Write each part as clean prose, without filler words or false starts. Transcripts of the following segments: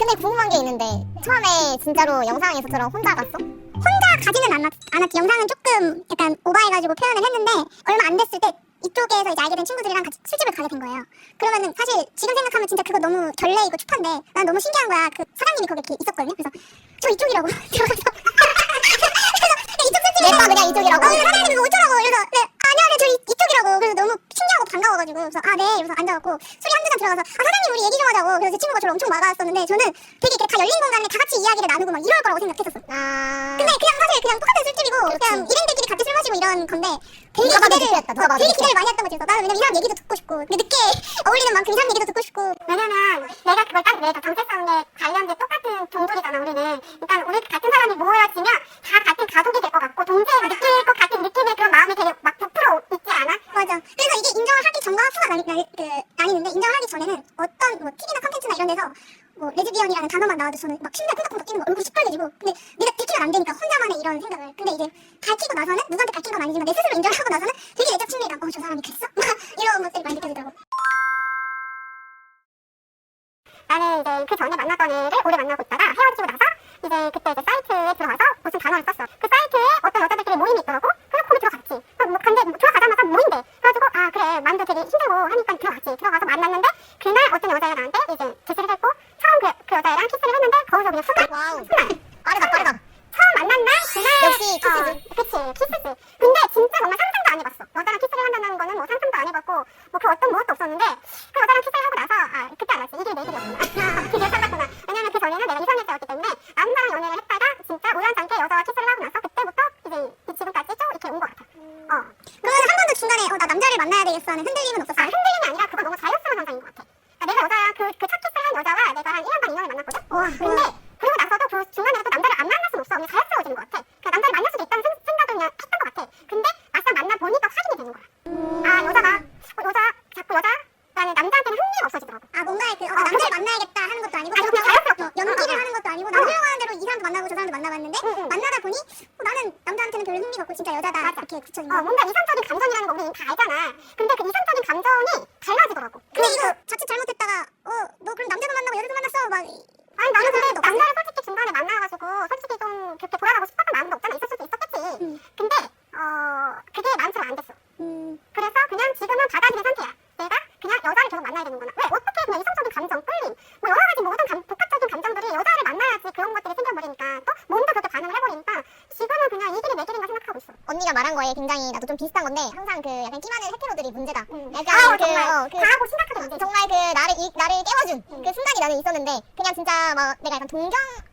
근데 궁금한 게 있는데 처음에 진짜로 영상에서처럼 혼자 갔어? 혼자 가지는 않았지. 영상은 조금 약간 오버해가지고 표현을 했는데 얼마 안 됐을 때 이쪽에서 이제 알게 된 친구들이랑 같이 술집을 가게 된 거예요. 그러면은 사실 지금 생각하면 진짜 그거 너무 결례이고 추파인데 난 너무 신기한 거야. 그 사장님이 거기 이렇게 있었거든요. 그래서 저 이쪽이라고 들어가서 그래서 이쪽 술집에 내가 그냥 이쪽이라고? 사장님이 이거 어쩌라고. 그래서 네 아니요 저 이쪽이라고. 그래서 너무 신기하고 반가워가지고 그래서 아 네 이러면서 앉아갖고 술이 한두 잔 들어가서 아 사장님 우리 얘기 좀 하자고. 그래서 제 친구가 저를 엄청 막아왔었는데 저는 되게 이렇게 다 열린 공간에 다 같이 이야기를 나누고 막 이럴 거라고 생각했었어. 근데 그냥 사실 그냥 똑같은 술집이고 그냥 일행들끼리 같이 술 마시고 이런 건데 되게 기대를 많이 했던 거지. 그래서 나는 왜냐면 이 사람 얘기도 듣고 싶고 근데 늦게 어울리는 만큼 이 사람 얘기도 듣고 싶고. 왜냐면 내가 그걸 딱 왜 정체성에 관련된 똑같은 동물이잖아 우리는. 그러니까 우리 같은 사람이 모여지면 다 같은 가족이 될 것 같고 동지를 느낄 것 같은 느낌의 그런 마음이 되게 막 부풀어 있지 않아? 맞아. 그래서 이게 인정을 하기 전과 후가 나뉘는데 인정을 하기 전에는 어떤 뭐 TV나 컨텐츠나 이런 데서 뭐 레즈비언이라는 단어만 나와도 저는 막 심장이 콩닥콩닥 뛰는 거 얼굴이 시뻘개지고 근데 내가 들키면 안 되니까 혼자만의 이런 생각을. 근데 이제 밝히고 나서는 누구한테 밝힌 건 아니지만 내 스스로 인정을 하고 나서는 되게 내적 친밀감 저 사람이 그랬어? 이런 것들이 많이 느껴지더라고. 나는 이제 그 전에 만났던 애를 오래 만나고 있다가 헤어지고 나서 이제 그때 이제 사이트에 들어가서 무슨 단어를 썼어. 그 사이트에 어떤 여자들끼리 모임이 있더라고. 그래서 거기 들어갔지. 근데 들어가자마자 모인대. 그래가지고 아 그래 만도 되게 힘들고 하니까 들어갔지. 들어가서 만났는데 그날 어떤 여자애가 나한테 이제 키스를 했고 처음 그 여자애랑 키스를 했는데 거기서 그냥 순간 와우 빠르다 처음 만난 날 그날 역시 키스지. 그치 키스지. 근데 진짜 정말 상상도 안 해봤어. 여자랑 키스를 한다는 거는 뭐 상상도 안 해봤고 뭐 그 어떤 무엇도 없었는데 그 여자랑 키스를 하고 나서 아 그때 알았지. 이게 내 길이었구나. 드디어 찾았구나. 왜냐면 그 전에는 내가 이성애자였기 때문에 남자랑 연애를 했다가 진짜 우연찮게 여자와 키스를 하고 나서 그때부터 이제 지금까지 쭉 이렇게 온 것 같아. 그러면 한 번도 중간에 나 남자를 만나야 되겠어 하는 흔들림은 없었어? 아 흔들림이 아니라 그건 너무 자연스러운 현상인 것 같아. 그러니까 내가 여자랑 그 첫 키스를 한 여자와 내가 한 1년 반 2년을 만났거든? 근데 그리고 나서도 그 중간에 또 남자를 안 만날 순 없어. 그냥 자연스러워지는 것 같아. 그러니까 남자를 만날 수도 있다는 생각을 그냥 했던 것 같아. 근데 막상 만나보니까 확인이 되는 거야. 아 여자가 자꾸 여자라는 남자한테는 흥미가 없어지더라고. 아 뭔가 남자를 만나야겠다 하는 것도 아니고 아니, 그냥 자연스럽게. 연기를 하는 것도 아니고 남들과 하는 대로 이 사람도 만나고 저 사람도 만나봤는데 만나다 보니 나는 남자한테는 별 흥미가 없고 진짜 여자다 이렇게 굳혀진 거야. 뭔가 이성적인 감정이라는 거 우리 이미 다 알잖아. 근데 그 이성적인 감정이 달라지더라고. 근데 이거 자칫 잘못했다가 너 그럼 남자도 만나고 여자도 만났어 막 아니 나는 근데 남자를 솔직히 중간에 만나가지고 솔직히 좀 그렇게 돌아가고 싶었던 마음도 없잖아. 있을 수도 있었겠지. 근데 그게 마음처럼 안 됐어. 그래서 그냥 지금은 받아들인 상태야. 내가 그냥 여자를 계속 만나야 되는구나. 왜 어떻게 그냥 이성적인 감정, 끌림 뭐 여러 가지 모든 복합적인 감정들이 여자를 만나야지 그런 것들이 생겨버리니까 또 몸도 그렇게 반응을 해버리니까 지금은 그냥 이 길이 내 길인가 생각하고 있어. 언니가 말한 거에 굉장히 나도 좀 비슷한 건데 항상 그 약간 끼많은 헤테로들이 문제다. 약간 정말 과하고 심각하게 문제. 정말 그 나를 깨워준 그 순간이 나는 있었는데 그냥 진짜 막 내가 약간 동경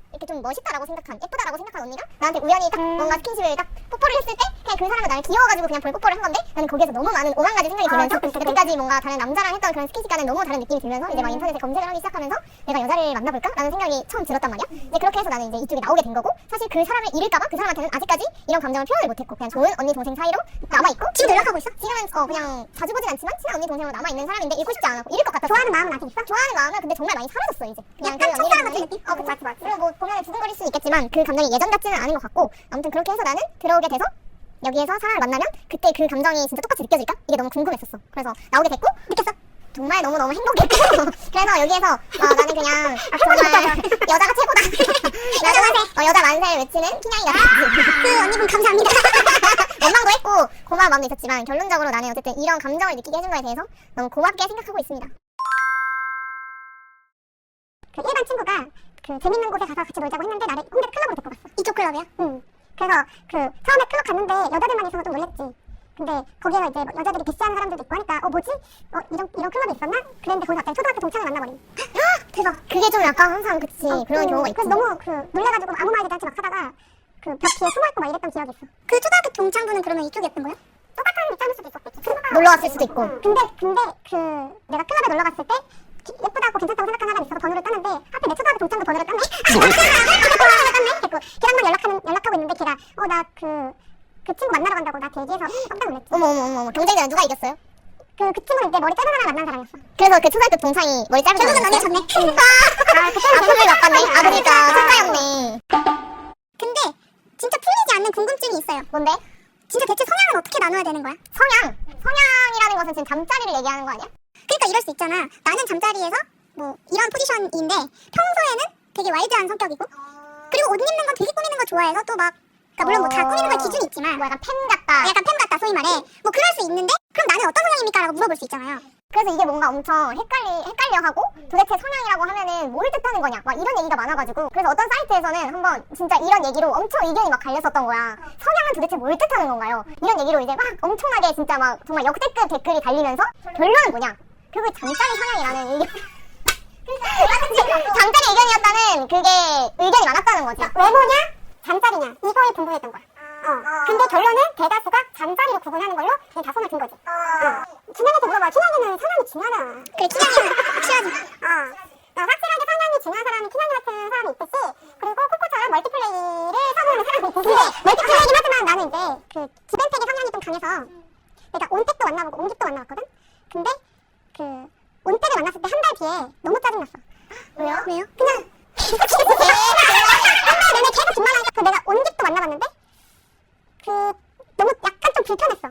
이렇게 좀 멋있다라고 생각한 예쁘다라고 생각한 언니가 나한테 우연히 딱 뭔가 스킨십을 딱 뽀뽀를 했을 때 그냥 그 사람이 나를 귀여워가지고 그냥 볼 뽀뽀를 한 건데 나는 거기에서 너무 많은 오만 가지 생각이 들면서 그때까지 뭔가 다른 남자랑 했던 그런 스킨십과는 너무 다른 느낌이 들면서 이제 막 인터넷에 검색을 하기 시작하면서 내가 여자를 만나볼까? 라는 생각이 처음 들었단 말이야. 이제 그렇게 해서 나는 이제 이쪽에 나오게 된 거고 사실 그 사람을 잃을까봐 그 사람한테는 아직까지 이런 감정을 표현을 못했고 그냥 좋은 언니 동생 사이로 남아있고 지금 연락하고 있어? 지금은 그냥 자주 보진 않지만 친한 언니 동생으로 남아있는 사람인데 잃고 싶지 않았고 잃을 것 같았어. 좋아하는 마음은 아직 있어? 좋아하는 마음은 근데 정말 많이 사라졌어 이제. 그냥 약간 그 첫사랑 언니랑 같은 느낌? 그치 맞지. 그리고 뭐 보면 두근거릴 수는 있겠지만 그 감정이 예전 같지는 않은 것 같고 아무튼 그렇게 해서 나는 들어오게 돼서 여기에서 사람을 만나면 그때 그 감정이 진짜 똑같이 느껴질까? 이게 너무 궁금했었어. 그래서 나오게 됐고 느꼈어. 정말 너무너무 행복했고 그래서 여기에서 나는 그냥 정말 여자가 최고다. 여자 만세를 외치는 키냥이가 됐지. 그 언니분 감사합니다. 원망도 했고 고마운 마음도 있었지만 결론적으로 나는 어쨌든 이런 감정을 느끼게 해준 거에 대해서 너무 고맙게 생각하고 있습니다. 그 일반 친구가 그 재밌는 곳에 가서 같이 놀자고 했는데 나를 홍대 클럽으로 데리고 갔어. 이쪽 클럽이야? 응. 그래서 그 처음에 클럽 갔는데 여자들만 있어서 좀 놀랬지. 근데 거기에 이제 여자들이 비싸는 사람들도 있고 하니까 뭐지? 이런 클럽이 있었나? 그랬는데 거기서 갑자기 초등학교 동창을 만나버린. 대박. 그게 좀 약간 항상 그치 그런 경우가 있지. 그래서 너무 놀래가지고 아무 말도 하지 막 하다가 그 벽 뒤에 숨어있고 막 이랬던 기억이 있어. 그 초등학교 동창분은 그러면 이쪽이었던 거야? 똑같은 입장일 수도 있었겠지. 놀러 왔을 수도 있고. 근데 그 내가 클럽에 놀러 갔을 때 예쁘다고 괜찮다고 생각하는 사람이 있어서 번호를 땄는데 하필 내 초등학교 동창도 번호를 땄네? 걔랑만 연락하고 있는데 걔가 나 그 친구 만나러 간다고 나한테 얘기해서 깜짝 놀랐지. 어머 경쟁자는 누가 이겼어요? 그 친구는 내 머리 짧은 사람 만난 사람이었어. 그래서 그 초등학교 동창이 머리 짧은 결국은 사람이었어요? 너네 졌네. 그때는 손을 바꿨네. 그러니까 첫사였네. 근데 진짜 풀리지 않는 궁금증이 있어요. 뭔데? 진짜 대체 성향은 어떻게 나눠야 되는 거야? 성향이라는 것은 지금 잠자리를 얘기하는 거 아니야? 그러니까 이럴 수 있잖아. 나는 잠자리에서 뭐 이런 포지션인데 평소에는 되게 와일드한 성격이고 그리고 옷 입는 건 되게 꾸미는 거 좋아해서 또 막 그러니까 물론 뭐 다 꾸미는 건 기준이 있지만 뭐 약간 팬 같다. 약간 팬 같다 소위 말해 뭐 그럴 수 있는데 그럼 나는 어떤 성향입니까? 라고 물어볼 수 있잖아요. 그래서 이게 뭔가 엄청 헷갈려하고 도대체 성향이라고 하면은 뭘 뜻하는 거냐 막 이런 얘기가 많아가지고 그래서 어떤 사이트에서는 한번 진짜 이런 얘기로 엄청 의견이 막 갈렸었던 거야. 성향은 도대체 뭘 뜻하는 건가요? 이런 얘기로 이제 막 엄청나게 진짜 막 정말 역대급 댓글이 달리면서 결론은 뭐냐? 그게 잠자리 성향이라는 의견. 잠자리 의견이었다는 그게 의견이 많았다는 거지. 외모냐 잠자리냐 이거에 분분했던 거야. 근데 결론은 대다수가 잠자리로 구분하는 걸로 그냥 다 손을 든 거지. 준영이한테 물어봐. 준영이는 성향이 중요하다. 그래 춘향이는 확실하지. 확실하게 성향이 중요한 사람이 춘향이 같은 사람이 있듯이 그리고 코코처럼 멀티플레이를 선호하는 사람이 있듯이 멀티플레이긴 하지만 나는 이제 그 기벤택의 성향이 좀 강해서 그러니까 온택도 만나보고 온택도 만나봤거든. 근데 그 온택을 만났을 때 한 달 뒤에 너무 짜증났어. 왜요? 왜요? 그냥 한 달 내내 계속 긴말하니까 그 내가 온택도 만나봤는데 그 너무 약간 좀 불편했어.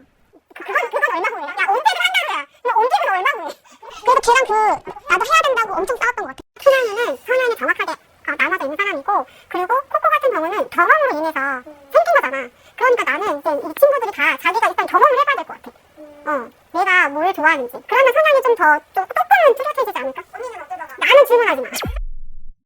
그건 얼마 후에? 야 온택을 한다고야. 그럼 온택은 얼마 후에? 그래서 걔랑 나도 해야 된다고 엄청 싸웠던 것 같아. 춘향이는 성향이 정확하게 나눠져 있는 사람이고 그리고 코코 같은 경우는 경험으로 인해서 생긴 거잖아. 그러니까 나는 이제 이 친구들이 다 자기가 일단 경험을 해봐야 될 것 같아. 내가 뭘 좋아하는지. 그러면 성향이 좀 조금은 뚜렷해지지 않을까? 언니는 어쩌다가? 나는 질문하지 마.